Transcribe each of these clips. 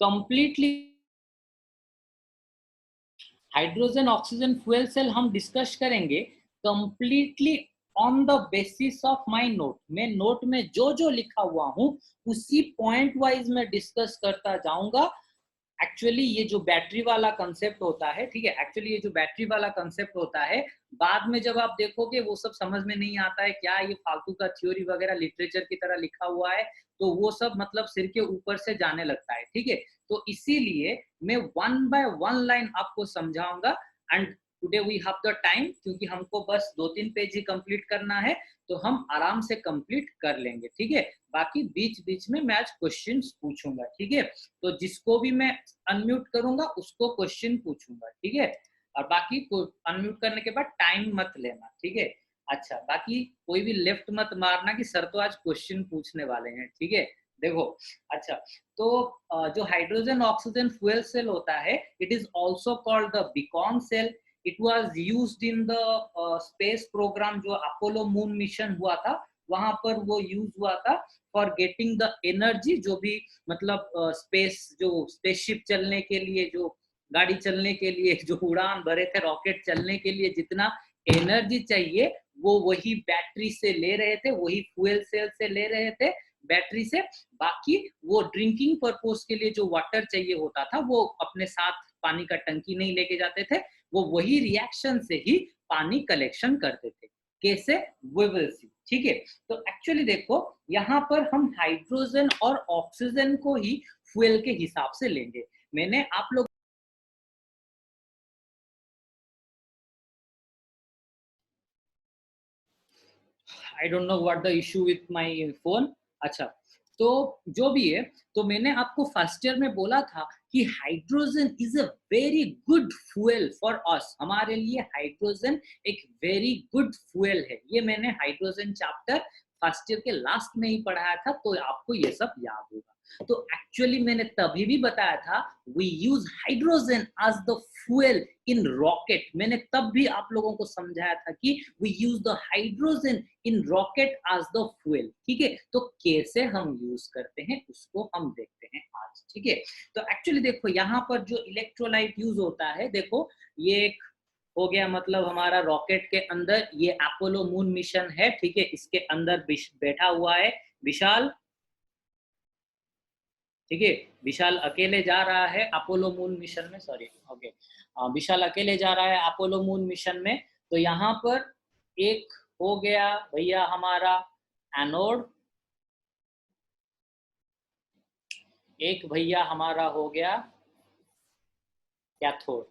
Completely hydrogen oxygen fuel cell हम discuss करेंगे completely on the basis of my note. मैं note में जो जो लिखा हुआ हूं उसी पॉइंट वाइज मैं डिस्कस करता जाऊंगा। एक्चुअली ये जो बैटरी वाला कंसेप्ट होता है, ठीक है, एक्चुअली ये जो बैटरी वाला कंसेप्ट होता है, बाद में जब आप देखोगे वो सब समझ में नहीं आता है, क्या ये फालतू का थ्योरी वगैरह लिटरेचर की तरह लिखा हुआ है, तो वो सब मतलब सिर के ऊपर से जाने लगता है, ठीक है। तो इसीलिए मैं वन बाय वन लाइन आपको समझाऊंगा। And today we have the time, क्योंकि हमको बस 2-3 पेज ही कंप्लीट करना है, तो हम आराम से कंप्लीट कर लेंगे, ठीक है। बाकी बीच बीच में मैं आज क्वेश्चंस पूछूंगा, ठीक है। तो जिसको भी मैं अनम्यूट करूंगा उसको क्वेश्चन पूछूंगा, ठीक है। और बाकी को अनम्यूट करने के बाद टाइम मत लेना, ठीक है। अच्छा, बाकी कोई भी लेफ्ट मत मारना कि सर तो आज क्वेश्चन पूछने वाले हैं, ठीक है। देखो, अच्छा, तो जो हाइड्रोजन ऑक्सीजन फ्यूल सेल होता है, it is also called the Bacon cell. It was used in the space programme, जो अपोलो मून मिशन हुआ था वहां पर वो यूज हुआ था फॉर गेटिंग द एनर्जी। जो भी मतलब स्पेस, जो स्पेसशिप चलने के लिए, जो गाड़ी चलने के लिए, जो उड़ान भरे थे, रॉकेट चलने के लिए जितना एनर्जी चाहिए वो वही बैटरी से ले रहे थे, वही फ्यूल सेल से ले रहे थे, बैटरी से। बाकी वो ड्रिंकिंग पर्पस के लिए जो वाटर चाहिए होता था वो अपने साथ पानी का टंकी नहीं लेके जाते थे, वो वही रिएक्शन से ही पानी कलेक्शन करते थे। कैसे? वी विल सी, ठीक है। तो एक्चुअली देखो, यहाँ पर हम हाइड्रोजन और ऑक्सीजन को ही फ्यूल के हिसाब से लेंगे। मैंने आप लोग I don't know what the issue with my phone. अच्छा, तो जो भी है, तो मैंने आपको फर्स्ट ईयर में बोला था कि hydrogen is a very good fuel for us. हमारे लिए हाइड्रोजन एक वेरी गुड फ्यूल है। ये मैंने हाइड्रोजन चैप्टर फर्स्ट ईयर के लास्ट में ही पढ़ाया था, तो आपको ये सब याद होगा। तो एक्चुअली मैंने तभी भी बताया था we use hydrogen as the fuel in rocket. मैंने तब भी आप लोगों को समझाया था कि we use the hydrogen in rocket as the fuel, ठीक है। तो कैसे हम यूज करते हैं उसको हम देखते हैं आज, ठीक है। तो एक्चुअली देखो, यहाँ पर जो इलेक्ट्रोलाइट यूज होता है, देखो ये एक हो गया, मतलब हमारा रॉकेट के अंदर ये अपोलो मून मिशन है, ठीक है। इसके अंदर बैठा हुआ है विशाल, ठीक है। विशाल अकेले जा रहा है अपोलो मून मिशन में, सॉरी, ओके। विशाल अकेले जा रहा है अपोलो मून मिशन में। तो यहाँ पर एक हो गया भैया हमारा एनोड, एक भैया हमारा हो गया कैथोड।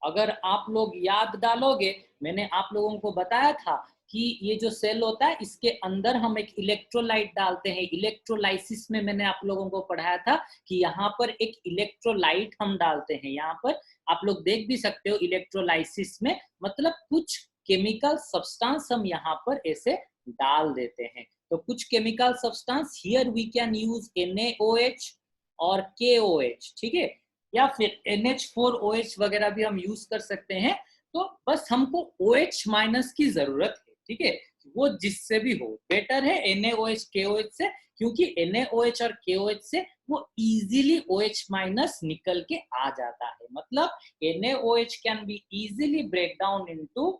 अगर आप लोग याद डालोगे, मैंने आप लोगों को बताया था कि ये जो सेल होता है इसके अंदर हम एक इलेक्ट्रोलाइट डालते हैं। इलेक्ट्रोलाइसिस में मैंने आप लोगों को पढ़ाया था कि यहाँ पर एक इलेक्ट्रोलाइट हम डालते हैं। यहाँ पर आप लोग देख भी सकते हो, इलेक्ट्रोलाइसिस में मतलब कुछ केमिकल सब्सटेंस हम यहाँ पर ऐसे डाल देते हैं। तो कुछ chemical substance, here we can use NaOH और KOH, ठीक है, या फिर NH4OH वगैरह भी हम यूज कर सकते हैं। तो बस हमको OH माइनस की जरूरत है, ठीक है। वो जिससे भी हो बेटर है NaOH KOH से, क्योंकि NaOH और KOH से वो इजीली OH माइनस निकल के आ जाता है। मतलब NaOH can be easily break down into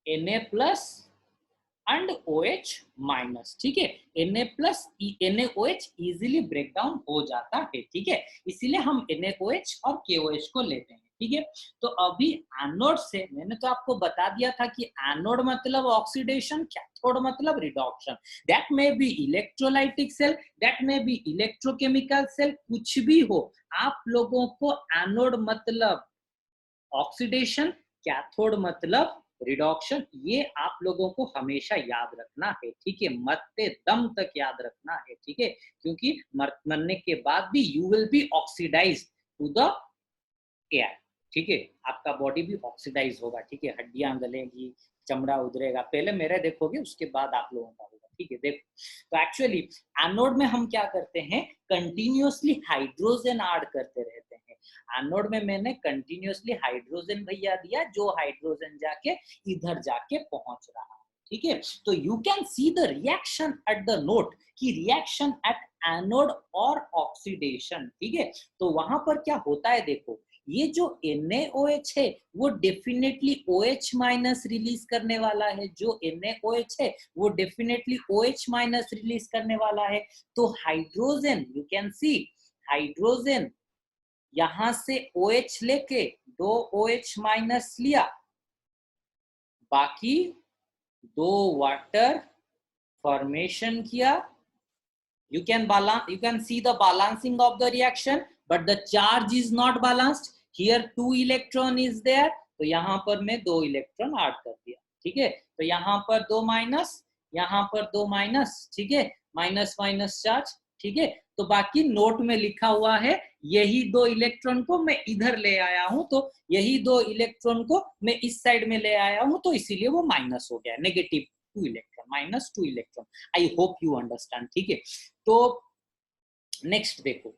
Na plus and OH minus, ठीक है। Na plus NaOH easily break down हो जाता है, ठीक है। इसीलिए हम NaOH और KOH को लेते हैं, ठीक है। तो अभी एनोड से मैंने तो आपको बता दिया था कि एनोड मतलब ऑक्सीडेशन, कैथोड मतलब reduction. That may be electrolytic cell, that may be electrochemical cell, कुछ भी हो, आप लोगों को एनोड मतलब ऑक्सीडेशन, कैथोड मतलब रिडक्शन, ये आप लोगों को हमेशा याद रखना है, ठीक है। मरते दम तक याद रखना है, ठीक है। क्योंकि मरने के बाद भी you will be oxidise to the air, ठीक है। आपका बॉडी भी ऑक्सीडाइज होगा, ठीक है। हड्डियां गलेंगी, चमड़ा उधरेगा, पहले मेरे देखोगे उसके बाद आप लोगों का होगा, ठीक है। देखो, तो एक्चुअली एनोड में हम क्या करते हैं, कंटिन्यूअसली हाइड्रोजन ऐड करते रहते हैं। एनोड में मैंने कंटिन्यूअसली हाइड्रोजन भैया दिया, जो हाइड्रोजन जाके इधर जाके पहुंच रहा है, ठीक है। तो you can see the reaction at the node, कि रिएक्शन एट एनोड और ऑक्सीडेशन, ठीक है। तो वहां पर क्या होता है देखो, ये जो NaOH है वो डेफिनेटली OH माइनस रिलीज करने वाला है, जो NaOH है वो डेफिनेटली OH माइनस रिलीज करने वाला है। तो hydrogen, you can C hydrogen यहां से OH लेके 2 OH माइनस लिया, बाकी 2 वाटर फॉर्मेशन किया। You can see the balancing of the reaction, but the charge is not balanced. Here 2 electron is there, तो यहाँ पर मैं 2 इलेक्ट्रॉन ऐड कर दिया, ठीक है। तो यहाँ पर 2 माइनस, यहाँ पर 2 माइनस, ठीक है, माइनस माइनस चार्ज, ठीक है। तो बाकी नोट में लिखा हुआ है यही 2 इलेक्ट्रॉन को मैं इधर ले आया हूं, तो यही 2 इलेक्ट्रॉन को मैं इस साइड में ले आया हूं, तो इसीलिए वो माइनस हो गया, negative 2 electron, minus 2 electron. I hope you understand, ठीक है। तो नेक्स्ट देखो,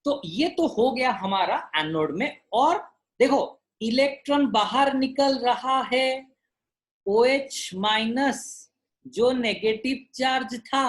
तो ये तो हो गया हमारा एनोड में, और देखो इलेक्ट्रॉन बाहर निकल रहा है, OH माइनस जो नेगेटिव चार्ज था,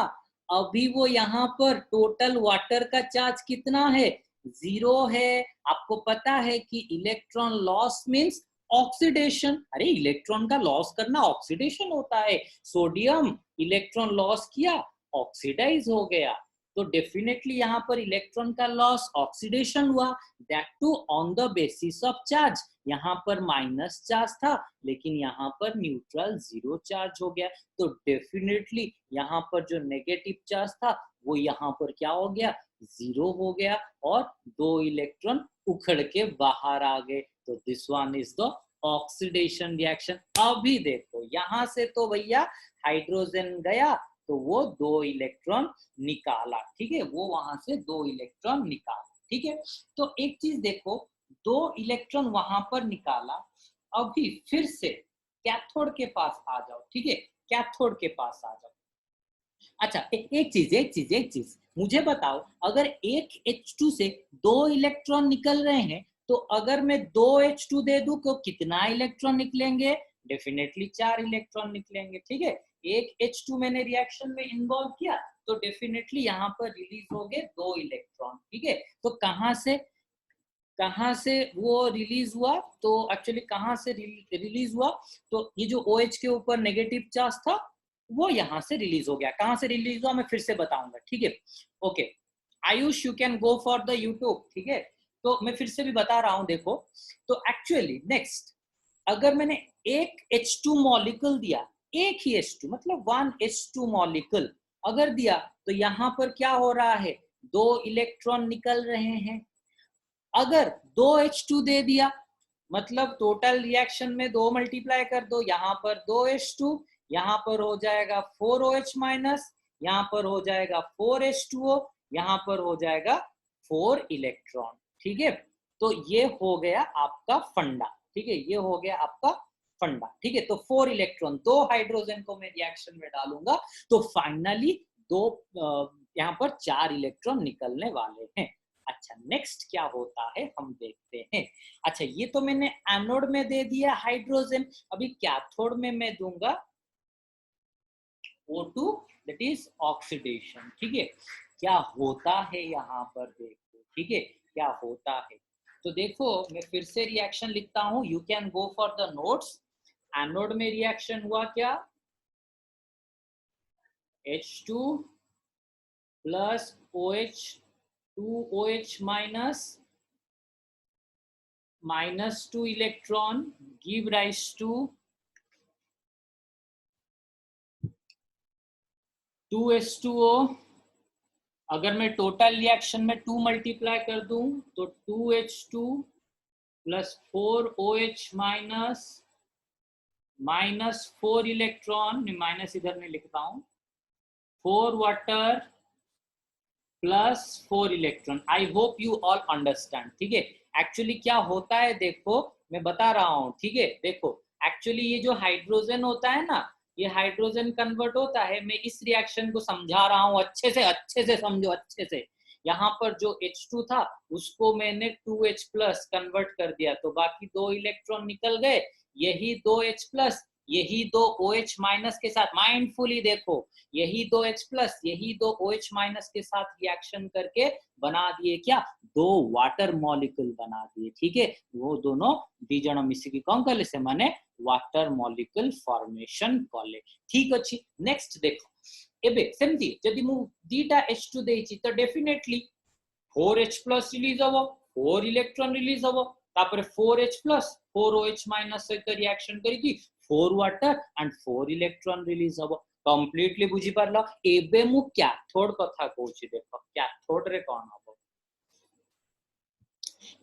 अभी वो यहाँ पर टोटल वाटर का चार्ज कितना है, 0 है। आपको पता है कि इलेक्ट्रॉन लॉस मींस ऑक्सीडेशन, अरे इलेक्ट्रॉन का लॉस करना ऑक्सीडेशन होता है। सोडियम इलेक्ट्रॉन लॉस किया, ऑक्सीडाइज हो गया, तो डेफिनेटली यहाँ पर इलेक्ट्रॉन का लॉस ऑक्सीडेशन हुआ, that too on the basis of charge. यहाँ पर माइनस चार्ज था, लेकिन यहाँ पर न्यूट्रल 0 चार्ज हो गया, तो डेफिनेटली यहाँ पर जो नेगेटिव चार्ज था वो यहाँ पर क्या हो गया, 0 हो गया, और 2 इलेक्ट्रॉन उखड़ के बाहर आ गए। तो this one is the oxidation reaction. अभी देखो यहाँ से तो भैया हाइड्रोजन गया, तो वो 2 इलेक्ट्रॉन निकाला, ठीक है, वो वहां से 2 इलेक्ट्रॉन निकाला, ठीक है। तो एक चीज देखो, 2 इलेक्ट्रॉन वहां पर निकाला, अभी फिर से कैथोड के पास आ जाओ, ठीक है, कैथोड के पास आ जाओ। अच्छा एक चीज मुझे बताओ, अगर एक H2 से 2 इलेक्ट्रॉन निकल रहे हैं, तो अगर मैं 2 H2 दे दूं तो कितना इलेक्ट्रॉन निकलेंगे, डेफिनेटली 4 इलेक्ट्रॉन निकलेंगे, ठीक है। एक H2 मैंने रिएक्शन में इन्वॉल्व किया, तो डेफिनेटली यहाँ पर रिलीज हो गए 2 इलेक्ट्रॉन, ठीक है। तो कहां से वो रिलीज हुआ, तो एक्चुअली कहां से रिलीज हुआ, तो ये जो OH के ऊपर नेगेटिव चार्ज था वो यहाँ से रिलीज हो गया। कहां से रिलीज हुआ मैं फिर से बताऊंगा, ठीक है। Okay Ayush, you can go for the YouTube, ठीक है। तो मैं फिर से भी बता रहा हूं, देखो तो एक्चुअली नेक्स्ट, अगर मैंने एक H2 मॉलिक्यूल दिया, एक ही H2 मतलब 1 H2 मॉलिक्यूल अगर दिया, तो यहाँ पर क्या हो रहा है, 2 इलेक्ट्रॉन निकल रहे हैं। अगर 2 H2 दे दिया, मतलब टोटल रिएक्शन में 2 मल्टीप्लाई कर दो, यहाँ पर 2 H2, यहाँ पर हो जाएगा 4 OH माइनस, यहाँ पर हो जाएगा 4 H2O, यहाँ पर हो जाएगा 4 इलेक्ट्रॉन, ठीक है। तो ये हो गया आपका फंडा, ठीक है, ये हो गया आपका फंडा, ठीक है। तो 4 इलेक्ट्रॉन, 2 हाइड्रोजन को मैं रिएक्शन में डालूंगा, तो फाइनली 2 यहाँ पर 4 इलेक्ट्रॉन निकलने वाले हैं। अच्छा नेक्स्ट क्या होता है हम देखते हैं। अच्छा ये तो मैंने एनोड में दे दिया हाइड्रोजन, अभी कैथोड में मैं दूंगा O2, दैट इज ऑक्सीडेशन, ठीक है। क्या होता है यहाँ पर देखो, ठीक है, क्या होता है। तो देखो मैं फिर से रिएक्शन लिखता हूं, you can go for the notes. Anode में रिएक्शन हुआ क्या, H2 plus OH 2 OH minus 2 electron give rise to 2H2O। अगर मैं टोटल रिएक्शन में 2 मल्टीप्लाई कर दूं, तो 2H2 plus 4 OH minus 4 electron, minus इधर मैं लिखता हूं, 4 water plus 4 electron. I hope you all understand, ठीक है। एक्चुअली क्या होता है देखो, मैं बता रहा हूं, ठीक है। देखो एक्चुअली ये जो हाइड्रोजन होता है ना, ये हाइड्रोजन कन्वर्ट होता है, मैं इस रिएक्शन को समझा रहा हूं, अच्छे से समझो, अच्छे से। यहाँ पर जो H2 था उसको मैंने 2H प्लस कन्वर्ट कर दिया, तो बाकी 2 इलेक्ट्रॉन निकल गए, यही 2H प्लस यही दो OH माइनस के साथ माइंडफुली देखो, यही दो H प्लस यही दो OH माइनस के साथ रिएक्शन करके बना दिए क्या, दो वाटर मॉलिक्यूल बना दिए। ठीक है, वो दोनों दी जण मिसिकी कौन कले से माने वाटर मॉलिक्यूल फॉर्मेशन कले। ठीक अछि, नेक्स्ट देखो एबे सेमती जदी मु दीटा H2 देछि तो डेफिनेटली 4H प्लस रिलीज होबो, 4 इलेक्ट्रॉन रिलीज होबो, तापर 4H प्लस 4OH माइनस सहित रिएक्शन करिकी 4 वाटर एंड 4 इलेक्ट्रॉन रिलीज होबो। कंप्लीटली बुझी पारलो। एबे मु कैथोड कथा कहूची देखो, कैथोड रे कोन होबो,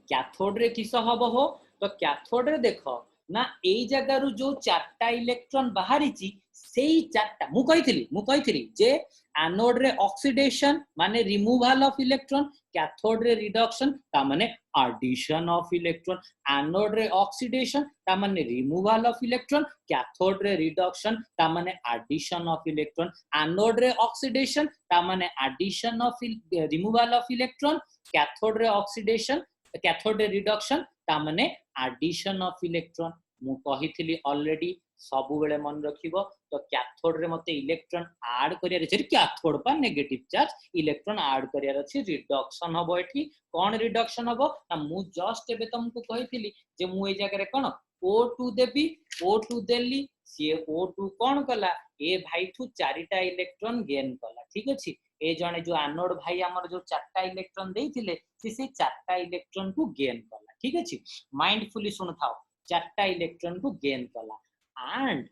कैथोड रे किस हबो हो, तो कैथोड रे देखो ना एई जगह रु जो चारटा इलेक्ट्रॉन बाहरी ची सेई चारटा मु कहिथिली जे एनोड रे ऑक्सीडेशन माने रिमूवल ऑफ इलेक्ट्रॉन, कैथोड रे रिडक्शन ता माने एडिशन ऑफ इलेक्ट्रॉन, एनोड रे ऑक्सीडेशन ता माने रिमूवल ऑफ इलेक्ट्रॉन, कैथोड रे रिडक्शन ता माने एडिशन ऑफ इलेक्ट्रॉन, एनोड रे ऑक्सीडेशन ता माने addition of removal of electron, cathode रे ऑक्सीडेशन कैथोड रे रिडक्शन ता माने एडिशन ऑफ इलेक्ट्रॉन। मु कहिथिली ऑलरेडी सब बेले मन रखिबो। तो कैथोड रे मते इलेक्ट्रॉन ऐड करिया रे, कैथोड पर नेगेटिव चार्ज इलेक्ट्रॉन ऐड करिया रे, रिडक्शन हबो। एठी कोन रिडक्शन हबो ना मु जस्ट एबे तुमको कहिथिली जे मु ए जगह रे कोन O2 देबी, O2 देली सी O2 कोन कला ए भाई थु चारिटा इलेक्ट्रॉन गेन कला। ठीक अछि, ए जने जो एनोड भाई हमर जो चारटा इलेक्ट्रॉन देइथिले से चारटा इलेक्ट्रॉन को गेन कला। ठीक अछि, माइंडफुली सुन थाओ, चारटा इलेक्ट्रॉन को गेन कला एंड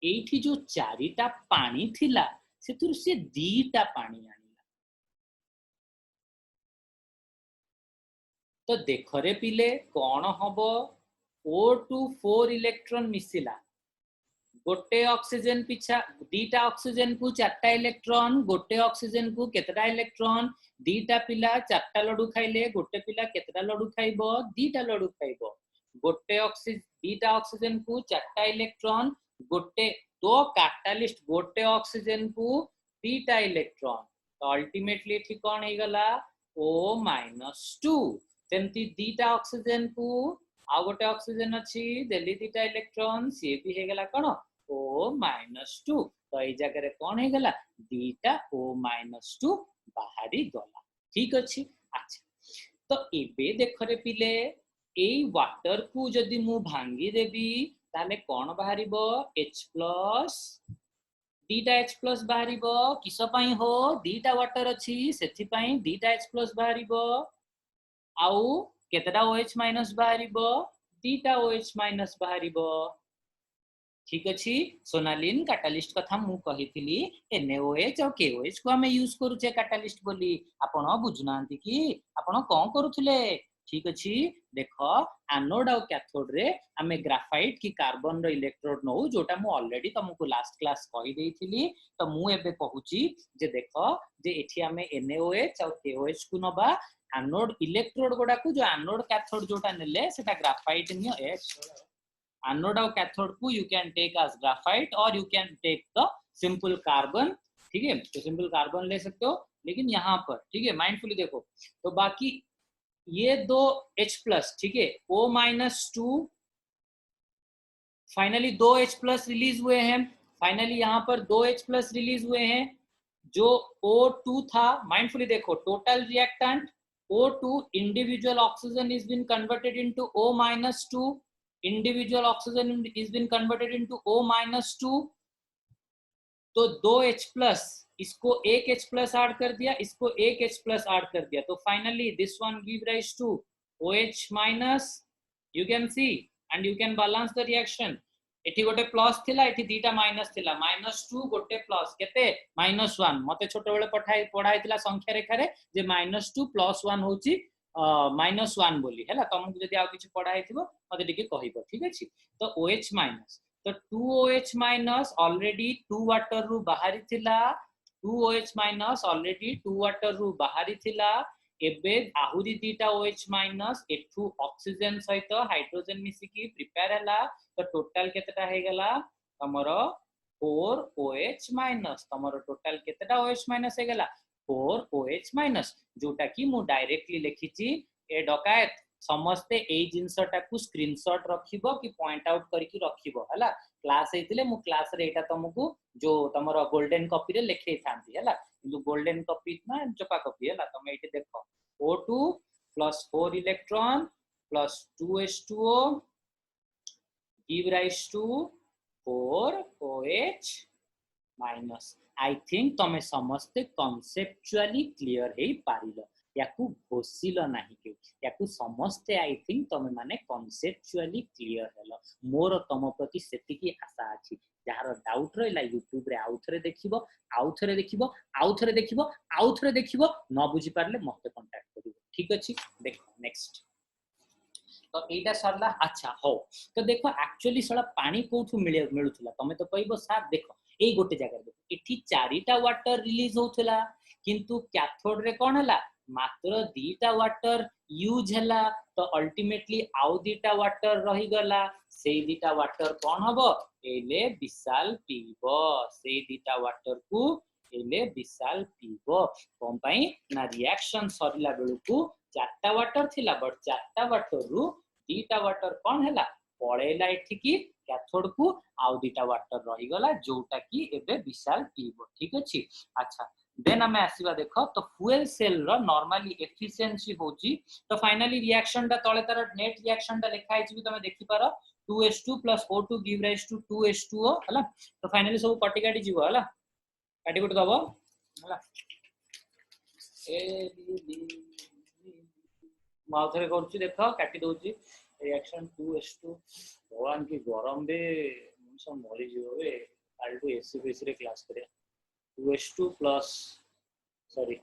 एठी जो चारिटा पानी थिला सेतुर से दीटा पानी आनिला। तो देखो रे पिले कोन हबो, O2 4 इलेक्ट्रॉन मिसिला, गोटे ऑक्सीजन पिछा दीटा ऑक्सीजन को चारटा इलेक्ट्रॉन, गोटे ऑक्सीजन को केतटा इलेक्ट्रॉन, दीटा पिला चारटा लडू खाइले, गोटे पिला केतटा लडू खाइबो, दीटा लडू खाइबो। गोटे दीटा ऑक्सीजन को चारटा इलेक्ट्रॉन, गोटे दो कैटालिस्ट गोटे ऑक्सीजन को दीटा इलेक्ट्रॉन, तो अल्टीमेटली ठीक कोन हे गला O-2। सेमती दीटा ऑक्सीजन को आ गोटे ऑक्सीजन अछि देली दीटा इलेक्ट्रॉन, सी भी हे गला कोन O-2। तो ए जगह रे कोन हे गला दीटा O-2 बाहरी गला। ठीक अछि, अच्छा तो एबे देखो रे पिले एई वाटर को जदी मु भांगी देबी ताले कोन बाहरिबो H प्लस, दीटा H प्लस बाहरिबो। किस पई हो, दीटा वाटर अछि सेथि पई दीटा H प्लस बाहरिबो, आउ केतटा OH माइनस बाहरिबो, दीटा OH माइनस बाहरिबो। ठीक अछि, सोनालिन कैटालिस्ट कथा मु कहिथिली NaOH और KOH को हमें यूज करूचे कैटालिस्ट बोली, आपण बुझनांती कि आपण कोन करूथले। ठीक अछि, देखो एनोड और कैथोड रे हमें ग्राफाइट की कार्बन रो इलेक्ट्रोड नो, जोटा मु ऑलरेडी तुमको लास्ट क्लास कहि देइथिली। तो मु एबे कहूची जे देखो जे एठी हमें NaOH और KOH को नबा, एनोड इलेक्ट्रोड गोडा को जो एनोड कैथोड जोटा नेले सेटा ग्राफाइट नियो एनोड और कैथोड को you can take as graphite और you can take the simple carbon. ठीक है, तो सिंपल कार्बन ले सकते हो, लेकिन यहाँ पर ठीक है माइंडफुली देखो। तो बाकी ये दो H प्लस, ठीक है O-2, फाइनली दो H प्लस रिलीज हुए हैं, फाइनली यहाँ पर दो H प्लस रिलीज हुए हैं। जो O2 था माइंडफुली देखो, total reactant O2 individual oxygen is been converted into O-2, individual oxygen is been converted into O-2। तो दो H प्लस, इसको एक H प्लस ऐड कर दिया, इसको एक H प्लस ऐड कर दिया, तो finally this one give rise to OH minus. You can see and you can balance the reaction. एठी गोटे प्लस थिला, एठी दीटा माइनस थिला, -2 गोटे प्लस केते -1। मते छोटे बेले पढ़ाई थिला संख्या रेखा रे जे -2 + 1 होची -1 बोली हैला। तुमको जदी आ किछ पढ़ाई थिबो मते टिके कहिबो। ठीक अछि, तो OH माइनस, तो 2OH माइनस ऑलरेडी 2 वाटर रु बाहरी थिला, 2OH माइनस ऑलरेडी 2 वाटर रु बाहरी थिला। एबे आहुरी दीटा OH माइनस एठू ऑक्सीजन सहित हाइड्रोजन मिसिकी प्रिपेयर हला, तो टोटल केतटा हे गला तमरो 4OH माइनस। तमरो टोटल केतटा OH माइनस हे गला 4OH माइनस, जोटा कि मु डायरेक्टली लिखिची। ए डकायत समस्ते ए जिंसटा को स्क्रीनशॉट रखिबो कि पॉइंट आउट करके रखिबो हला, क्लास हेतिले मु क्लास रे एटा तुमको जो तमरो गोल्डन कॉपी रे लिखै थांती हला किंतु गोल्डन कॉपी ना चोपा कॉपी हला तुम एठी देखो O2 plus 4 electron plus 2H2O give rise to 4OH minus. I think तमे समस्ते conceptually clear हे पारिलो याकू घोषिलो नाही के याकू समस्ते आई थिंक तमे माने conceptually clear हेलो मोर तम प्रति सेतिकी आशा अछि जहार डाउट रहिला YouTube रे आउथरे देखिबो आउथरे देखिबो आउथरे देखिबो आउथरे देखिबो न बुझी पारले मते कांटेक्ट करिवो ठीक अछि देखो नेक्स्ट तो एटा सरला अच्छा हो तो देखो एक्चुअली सला पानी कोथु मिलुथला तमे तो कहबो सर देखो ए गोटे जगह देखो एठी चारिटा वाटर रिलीज होथला किंतु कैथोड रे कोन हला मात्र दीटा वाटर यूज हला तो अल्टीमेटली आउ दीटा वाटर रही गला से दीटा वाटर कोन हबो एले विशाल पीबो से दीटा वाटर को एले विशाल पीबो कोन पई ना रिएक्शन सरिला बेलकू चारटा वाटर थिला बट चारटा वाटर रु दीटा वाटर कोन हला पळेला एठी की कैथोड को आउ दीटा वाटर रही गला जोटा की एबे विशाल पीबो ठीक अछि अच्छा देन हमें आसीबा देखो तो fuel cell row normally efficiency होची तो फाइनली रिएक्शन दा तळे तार नेट रिएक्शन दा लिखा आइछि तमे देखि पारो 2H2 + O2 give rise to 2H2O हला तो फाइनली सब कटि काटि जीवो हला काटि कुट दबो हला ए माउथरे करछि देखो काटि दोछि रिएक्शन 2H2 भगवान की गरम बे सब मरि जीवो बे आल्टू एसीबीसी रे क्लास करे 2H2 plus sorry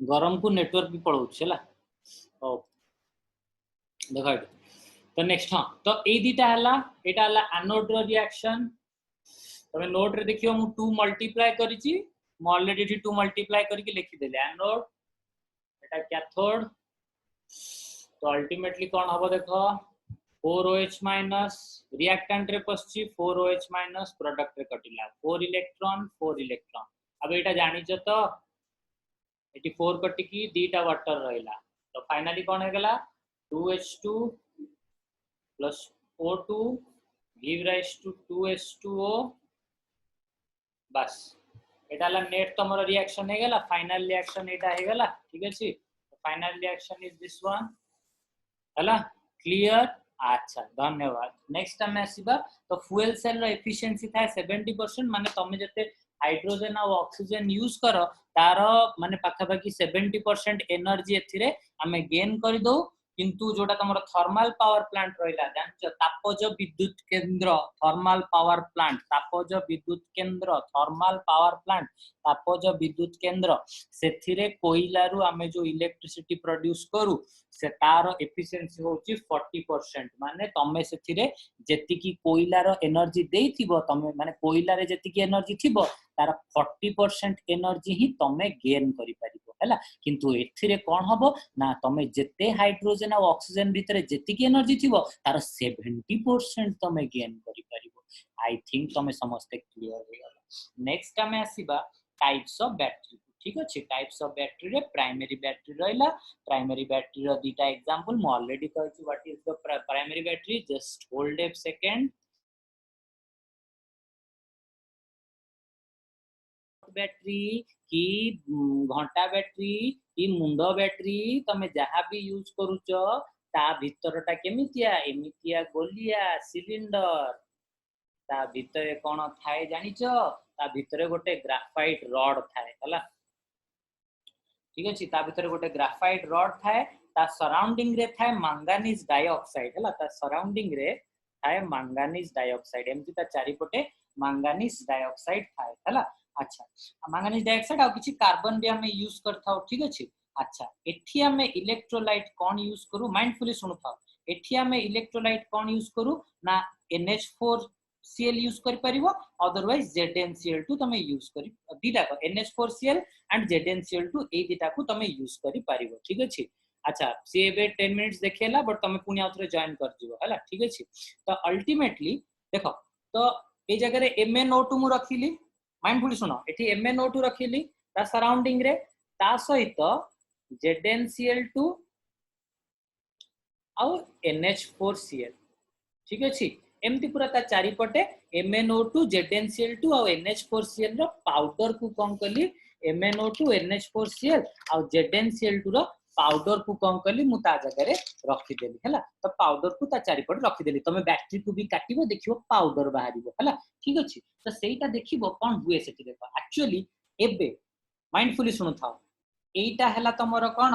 गरम को नेटवर्क भी पड़ो छला ओ देखा तो नेक्स्ट हां तो ए दीटा हला एटा हला एनोड रो रिएक्शन तमे नोट रे देखियो मु 2 मल्टीप्लाई करिछि मु ऑलरेडी 2 मल्टीप्लाई करके लिखि देले एनोड एटा कैथोड तो अल्टीमेटली कौन हबो देखो 4OH माइनस रिएक्टेंट रे पछी 4OH माइनस प्रोडक्ट रे कटिला 4 इलेक्ट्रॉन अब एटा जानि छ तो एटी 4 कटि की दीटा वाटर रहिला तो फाइनली कौन हे गेला 2H2 plus O2 give rise to 2H2O बस एटा ला नेट तमरो रिएक्शन हे गेला फाइनल रिएक्शन एटा हे गेला ठीक अछि final reaction is this one हला क्लियर अच्छा धन्यवाद नेक्स्ट टाइम आसीबा तो फ्यूल सेल रो एफिशिएंसी था 70% माने तमे जते हाइड्रोजन और ऑक्सीजन यूज करो तारो माने पाखा पाखी 70% एनर्जी एथिरे हमें गेन करि दो किंतु जोटा तमरो थर्मल पावर प्लांट रहिला जानछ तापज विद्युत केंद्र थर्मल पावर प्लांट तापज विद्युत केंद्र थर्मल पावर प्लांट तापज विद्युत केंद्र सेथिरे कोइला रु हमें जो इलेक्ट्रिसिटी प्रोड्यूस करू से तार एफिशिएंसी होची 40% माने तमे सेथिरे जेतिकी कोइला रो एनर्जी देइथिबो तमे माने कोइला रे जेतिकी एनर्जी थिबो तार 40% एनर्जी ही तमे गेन करि परिबो हैला किंतु एथिरे कोन हबो ना तमे जेते हाइड्रोजन और ऑक्सीजन भीतर जेतिकी एनर्जी थिबो तार 70% तमे गेन करि परिबो आई थिंक तमे समझते क्लियर हो गला नेक्स्ट हमें आसीबा टाइप्स ऑफ बैटरी ठीक अछि टाइप्स ऑफ बैटरी रे प्राइमरी बैटरी रहला प्राइमरी बैटरी रो दीटा एग्जांपल मु ऑलरेडी कहछि what is the primary battery just hold a second battery की घंटा बैटरी की मुंडो बैटरी तमे जहां भी यूज करूचो ता भीतरटा केमितिया एमितिया गोलिया सिलिंडर ता भीतरे कोन थाए जानिचो ता भीतरे गोटे ग्राफाइट रॉड थाए हला ठीक अछि ता भीतरे गोटे ग्राफाइट रॉड थाए ता सराउंडिंग रे थाए मैंगनीज डाइऑक्साइड हला ता सराउंडिंग रे थाए मैंगनीज डाइऑक्साइड एमति ता चारि पटे मैंगनीज डाइऑक्साइड थाए हला अच्छा मैंगनीज डाइऑक्साइड आ किछि कार्बन भी हमें यूज करथाओ ठीक अछि अच्छा एठी हमें इलेक्ट्रोलाइट कोन यूज करू माइंडफुली सुनथाओ एठी हमें इलेक्ट्रोलाइट कोन यूज करू ना NH4Cl यूज कर परिबो अदरवाइज ZnCl2 तमे यूज करी दीटा को NH4Cl एंड ZnCl2 ए दीटा को तमे यूज करी परिबो ठीक अछि अच्छा से बे 10 मिनिट्स देखेला बट तमे पुनी आउथरे जॉइन कर जिवो हला ठीक अछि तो अल्टीमेटली देखो तो ए जगह रे MnO2 मु रखिली माइंडफुली सुनो एठी MnO2 रखिली ता सराउंडिंग रे ता सहित ZnCl2 आउ NH4Cl ठीक अछि एमती पूरा ता चारिपटे MnO2 ZnCl2 आउ NH4Cl रो पाउडर को कौन कली MnO2 NH4Cl आउ ZnCl2 रो पाउडर को कौन कली मु ता जगह रे रखि देली हला तो पाउडर को ता चारिपटे रखि देली तमे बैटरी को भी काटिबो देखिबो पाउडर बाहरिबो हला ठीक अछि तो सेटा देखिबो कोन हुए सेठी देखो एक्चुअली एबे माइंडफुली सुनु थाओ एटा हला तमरो कोन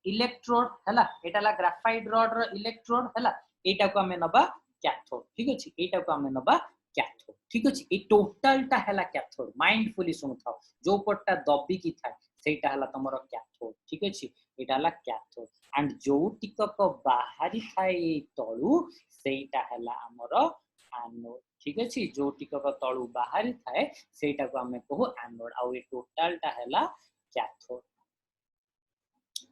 इलेक्ट्रोड हला एटा ला ग्राफाइट रॉड रो इलेक्ट्रोड हला एटा को हमें नबा कैथोड ठीक अछि एटा को हमें नबा कैथोड ठीक अछि ए टोटल टा हला कैथोड माइंडफुली सुनु थाओ जो पट्टा दबी की थाए सेटा हला तमरो कैथोड ठीक अछि एटा हला कैथोड एंड जो टिकक बाहरी थाए तळु सेटा हला हमरो एनोड ठीक अछि जो टिकक तळु बाहरी थाए सेटा को हमें कहू एनोड आ ए टोटल टा हला कैथोड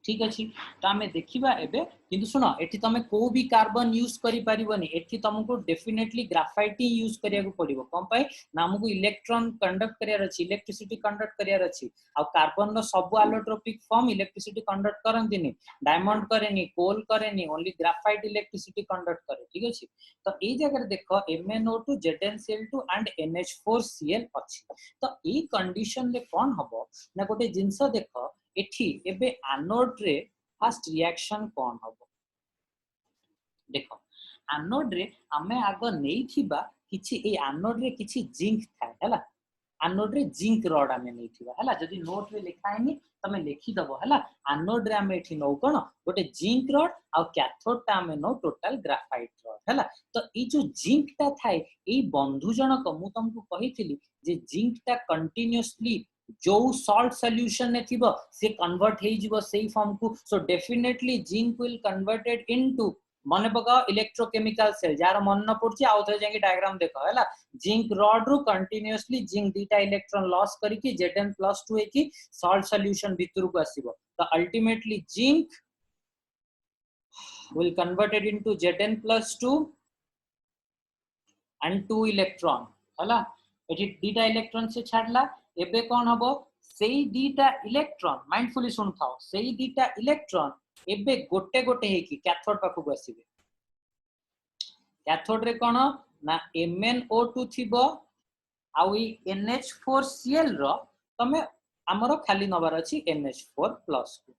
ठीक अछि तो हमें देखिबा एबे किंतु सुनो एठी तमे को भी कार्बन यूज करि परिबनी एठी तुमको डेफिनेटली ग्राफाइट ही यूज करिया को पड़िबो कोन पय नामको इलेक्ट्रॉन कंडक्ट करियार अछि इलेक्ट्रिसिटी कंडक्ट करियार अछि आ कार्बन रो सब एलोट्रोपिक फॉर्म इलेक्ट्रिसिटी कंडक्ट करंतिनी डायमंड करेनी कोल करेनी ओनली ग्राफाइट इलेक्ट्रिसिटी कंडक्ट करे ठीक अछि तो ए जगह देखो MnO2 ZnCl2 एंड NH4Cl अछि तो ए कंडीशन ले कोन हबो ना गोटे जिंस देखो एठी एबे एनोड रे फर्स्ट रिएक्शन कोन हबो देखो एनोड रे हमें आगो नै थिबा किछि ए एनोड रे किछि जिंक थाए हला एनोड रे जिंक रॉड हमें नै थिबा हला जदी नोट रे लिखाइनी तमे लिखि दबो हला एनोड रे हमें एठी नो कोन गोटे जिंक रॉड आ कैथोड ता हमें नो टोटल ग्राफाइट रॉड हला तो ई जो जिंक ता थाए ई बंधु जनक मु तुमको कहिथिली जे जिंक ता कंटीन्यूअसली जो सॉल्ट सॉल्यूशन ने थिबो से कन्वर्ट हे जिवो सेही फॉर्म को so definitely zinc will converted into मने पकाओ इलेक्ट्रोकेमिकल सेल जार मन न पड़छि आउ थे जाके डायग्राम देखो हैला जिंक रॉड रू कंटीन्यूअसली जिंक दीटा इलेक्ट्रॉन लॉस करिकि Zn+2 हे कि सॉल्ट सॉल्यूशन भीतर को आसीबो तो ultimately zinc will converted into Zn+2 and 2 electron हला एठी दीटा इलेक्ट्रॉन से छाडला एबे कोन हबो सेही दीटा इलेक्ट्रॉन माइंडफुली सुन थाओ सेही दीटा इलेक्ट्रॉन एबे गोटे गोटे हे कि कैथोड पाखु आसीबे कैथोड रे कोन ना MnO2 थिबो आउ ई NH4Cl रो तमे हमरो खाली नबर अछि NH4+ को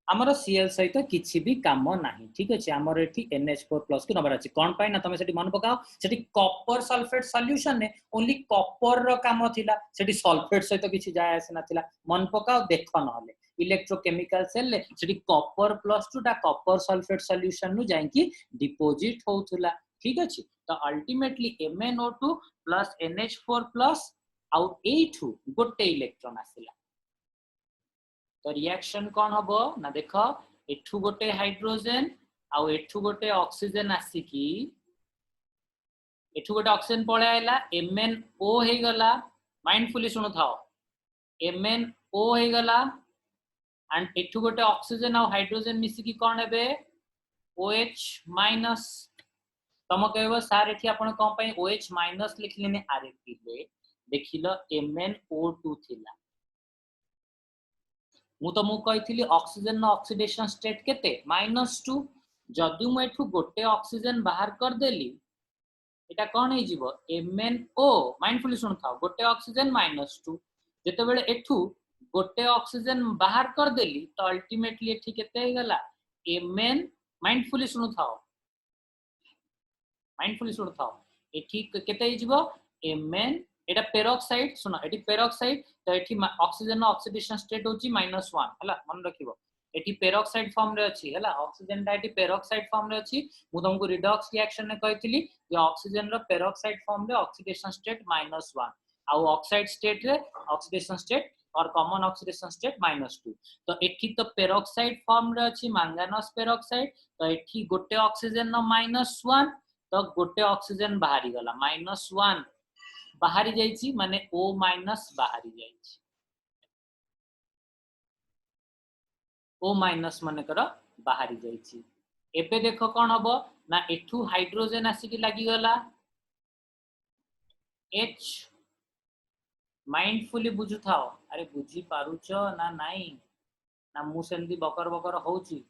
हमरो Cl सहित किछि भी काम नाही ठीक अछि हमरो एठी NH4+ को नंबर अछि कोन पाइ ना तमे सेठी मन पकाओ सेठी कॉपर सल्फेट सॉल्यूशन ने ओनली कॉपर रो काम थिला सेठी सल्फेट सहित किछि जाय आसे नथिला मन पकाओ देखो नहले इलेक्ट्रोकेमिकल सेल ले सेठी कॉपर+2 टा कॉपर सल्फेट सॉल्यूशन नु जाय कि डिपॉजिट होउथुला ठीक अछि तो अल्टीमेटली MnO2 प्लस NH4+ आउ A2 गोटे इलेक्ट्रॉन आसिला तो रिएक्शन कौन हबो ना देखो एठू गोटे हाइड्रोजन आउ एठू गोटे ऑक्सीजन आसी की एठू गोटे ऑक्सीजन पळे आइला MnO हे गला माइंडफुली सुनु थाओ MnO हे गला एंड एठू गोटे ऑक्सीजन आउ हाइड्रोजन मिसी की कोन हेबे OH- तम कहबो सर एठी आपण कोन पय OH- लिखलिने आरे पिले देखिलो MnO2 थिला मु तो मु कहिथिली ऑक्सीजन न ऑक्सीडेशन स्टेट केते -2 जदि मु एठू गोटे ऑक्सीजन बाहर कर देली एटा कोन हे जिवो MnO माइंडफुली सुन थाओ गोटे ऑक्सीजन -2 जते बेले एठू गोटे ऑक्सीजन बाहर कर देली तो अल्टीमेटली एठी केते हे गला Mn माइंडफुली सुन थाओ एठी केते हे जिवो Mn एटा पेरोक्साइड सुनो एठी पेरोक्साइड तो एठी ऑक्सीजन ऑक्सीडेशन स्टेट होची -1 हला मन रखिबो एठी पेरोक्साइड फॉर्म रे अछि हला ऑक्सीजन टा एठी पेरोक्साइड फॉर्म रे अछि मु तुमको रिडॉक्स रिएक्शन ने कहितली जे ऑक्सीजन रो पेरोक्साइड फॉर्म रे ऑक्सीडेशन स्टेट -1 आ ऑक्साइड स्टेट रे ऑक्सीडेशन स्टेट और कॉमन ऑक्सीडेशन स्टेट -2 तो एठी तो पेरोक्साइड फॉर्म रे अछि मैंगानस पेरोक्साइड तो एठी गोटे ऑक्सीजन न -1 तो गोटे ऑक्सीजन बाहरी गला -1 बाहरी जाइछि माने O- बाहरी जाइछि O- माने कर बाहरी जाइछि एबे देखो कोन हबो ना एठू हाइड्रोजन आसी की लागि गला H माइंडफुली बुझु थाओ अरे बुझी पारुच ना नाई ना मु सेंदी बकर बकर होउची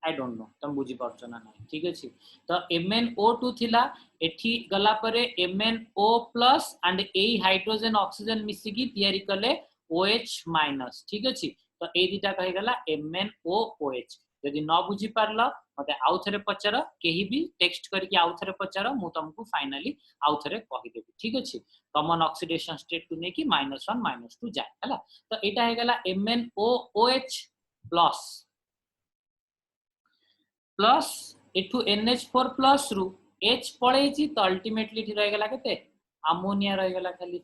आई डोंट नो तुम बुझी पारछ ना नहीं ठीक अछि तो MnO2 थिला एठी गला परे MnO plus and A hydrogen oxygen मिसी की तयारी कले OH माइनस ठीक अछि तो ए दिटा कहि गला MnOOH यदि न बुझी पारला मते आउ थरे पचर केही भी टेक्स्ट करके आउ थरे पचर मु तुमको फाइनली आउ थरे कहि देबी ठीक अछि कॉमन ऑक्सीडेशन स्टेट टू ने की -1 -2 जाय हला तो एटा हे गला MnOOH प्लस प्लस एठू NH4 प्लस रु H पळेची तो अल्टीमेटली ठी रह गला केते अमोनिया रह गला खाली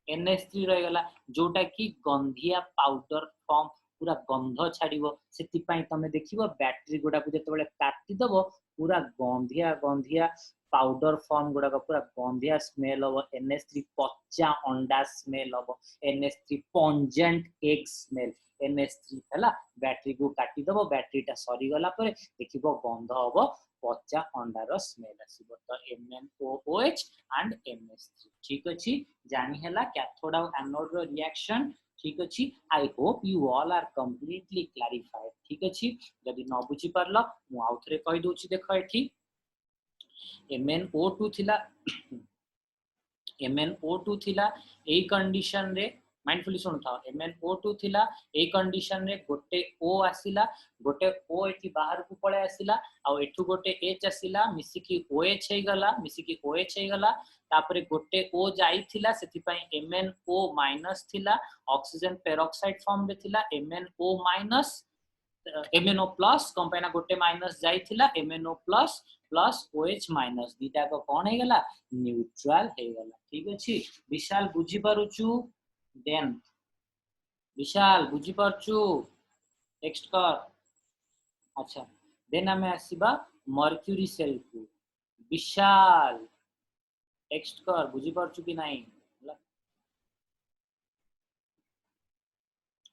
NH3 रह गला जोटा की गंधिया पाउडर फॉर्म पूरा गंध छाड़िबो सेति पई तमे देखिबो बैटरी गुडा को जते बेले काटी दबो पूरा गंधिया गंधिया पाउडर फॉर्म गुडा को पूरा गंधिया स्मेल हो NH3 पच्चा अंडा स्मेल हो NH3 pungent egg smell NH3 हला बैटरी को काटी दबो बैटरीटा सरी गला परे देखिबो गंध हबो पच्चा अंडार स्मेल आसीबो तो MnOOH एंड NH3 ठीक अछि जानि हला कैथोड और एनोड रो रिएक्शन ठीक अछि I hope you all are completely clarified ठीक अछि यदि न बुझी परलो मु आउथरे कहि दोछि देखो एठी MnO2 थिला MnO2 थिला ए कंडीशन रे माइंडफुली सुन था MnO2 थिला ए कंडीशन रे गोटे O आसिला गोटे O एठी बाहर को पळे आसिला आ एठु गोटे H आसिला मिसी की OH हे गला मिसी की OH हे गला तापरे गोटे O जाई थिला सेति पई MnO माइनस थिला ऑक्सीजन पेरोक्साइड फॉर्म रे थिला MnO माइनस MnO प्लस कंपाइना गोटे माइनस जाई थिला MnO plus plus OH minus दीटा को कोन हे गला न्यूट्रल हे गला ठीक अछि विशाल बुझी पारुचु देन विशाल बुझी पारछु टेक्स्ट कर अच्छा देन हमें आसीबा मर्क्यूरी सेल को विशाल टेक्स्ट कर बुझी पारछु कि नहीं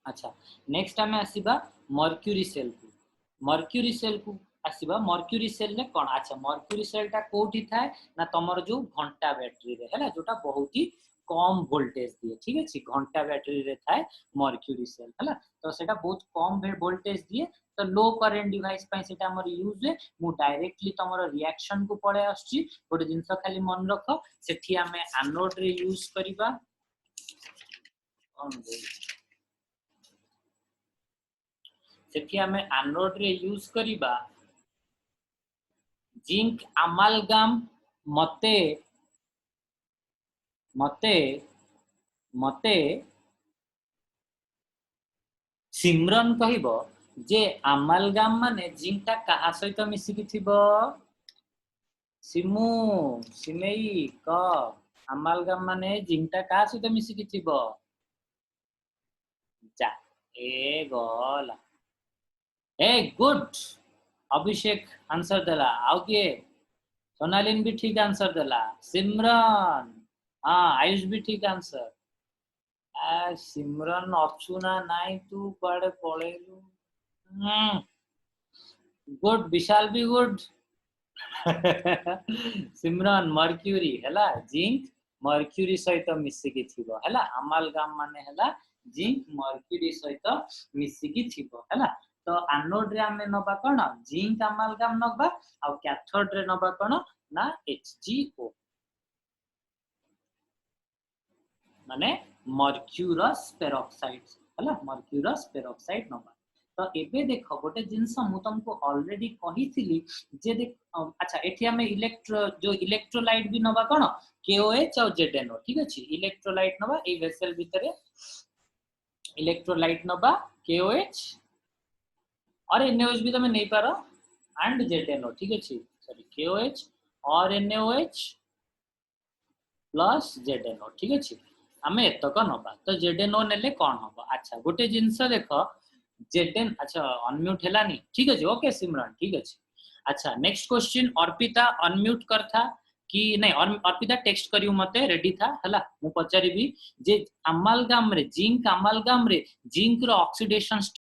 अच्छा नेक्स्ट हमें आसीबा मर्क्यूरी सेल को आसीबा मर्क्यूरी सेल ने कोन अच्छा मर्क्यूरी सेल ता कोठी थाए ना तमर जो घंटा बैटरी रे हैला जोटा बहुत ही कम वोल्टेज दिए ठीक अछि घंटा बैटरी रे थाए मर्क्यूरी सेल हैला तो सेटा बहुत कम वोल्टेज दिए तो लो करंट डिवाइस पई सेटा हमर यूज है मु डायरेक्टली तमर रिएक्शन को पड़े आछि गोटे जिंस खाली मन रख सेठी हमें एनोड रे यूज करिबा सेठी हमें एनोड रे यूज करिबा जिंक अमालगम मते मते मते सिमरन कहिबो जे अमालगम माने जिंकटा कहा सहित मिसी कि थिबो सिमु सिमेई क अमालगम माने जिंकटा कहा सहित मिसी कि थिबो जा ए गला ए गुड अभिषेक आंसर देला आउ के सोनालिन भी ठीक आंसर देला सिमरन हाँ आयुष भी ठीक आंसर सिमरन अच्छू ना नाई तू कुआडे पळेलु गुड विशाल भी गुड सिमरन मर्क्यूरी हैला जिंक मर्क्यूरी सहित मिसिकी थिबो हैला अमालगम माने हैला जिंक मर्क्यूरी सहित मिसिकी थिबो हैला तो एनोड रे हमें नबा कोन जिंक अमालगम नबा आ कैथोड रे नबा कोन ना HgO माने मर्क्यूरस पेरोक्साइड हैला मर्क्यूरस पेरोक्साइड नबा तो एबे देखो गोटे जिंस मु तुमको ऑलरेडी कही थिली जे देख अच्छा एठी हमें जो इलेक्ट्रोलाइट भी नबा कोन KOH और ZNO ठीक अछि इलेक्ट्रोलाइट नबा ए वेसल भितरे इलेक्ट्रोलाइट नबा KOH और NaOH भी तमे नै पारो एंड ZNO ठीक अछि सॉरी KOH और NaOH प्लस ZNO ठीक अछि हमें एतक नबा तो ZNO नेले कोन हबो अच्छा गोटे जिंस देखो ZN अच्छा अनम्यूट हेलानी ठीक अछि ओके सिमरन ठीक अछि अच्छा नेक्स्ट क्वेश्चन अर्पिता अनम्यूट करथा कि नहीं अर्पिता टेक्स्ट करियो मते रेडी था हला मु पचारिबी जे अमालगम रे जिंक रो ऑक्सीडेशन